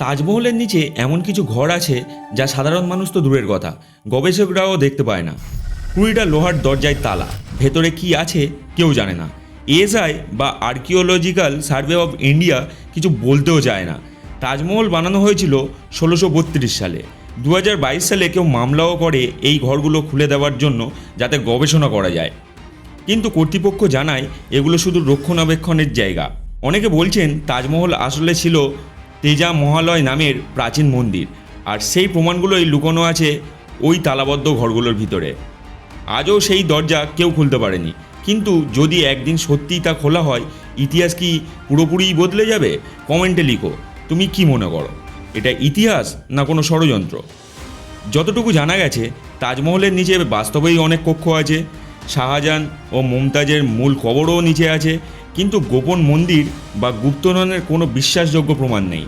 তাজমহলের নিচে এমন কিছু ঘর আছে যা সাধারণ মানুষ তো দূরের কথা, গবেষকরাও দেখতে পায় না। 20টা লোহার দরজায় তালা, ভেতরে কি আছে কেউ জানে না। এএসআই বা আর্কিওলজিক্যাল সার্ভে অফ ইন্ডিয়া কিছু বলতেও চায় না। তাজমহল বানানো হয়েছিল 1632 সালে। 2022 সালে কেউ মামলাও করে এই ঘরগুলো খুলে দেওয়ার জন্য, যাতে গবেষণা করা যায়। কিন্তু কর্তৃপক্ষ জানায় এগুলো শুধু রক্ষণাবেক্ষণের জায়গা। অনেকে বলছেন তাজমহল আসলে ছিল তেজা মহালয় নামের প্রাচীন মন্দির, আর সেই প্রমাণগুলোই লুকোনো আছে ওই তালাবদ্ধ ঘরগুলোর ভিতরে। আজও সেই দরজা কেউ খুলতে পারেনি। কিন্তু যদি একদিন সত্যিই তা খোলা হয়, ইতিহাস কি পুরোপুরিই বদলে যাবে? কমেন্টে লিখো, তুমি কি মনে করো, এটা ইতিহাস না কোনো ষড়যন্ত্র? যতটুকু জানা গেছে, তাজমহলের নিচে বাস্তবেই অনেক কক্ষ আছে। শাহজাহান ও মুমতাজের মূল কবরও নিচে আছে, কিন্তু গোপন মন্দির বা গুপ্তধনের কোনো বিশ্বাসযোগ্য প্রমাণ নেই।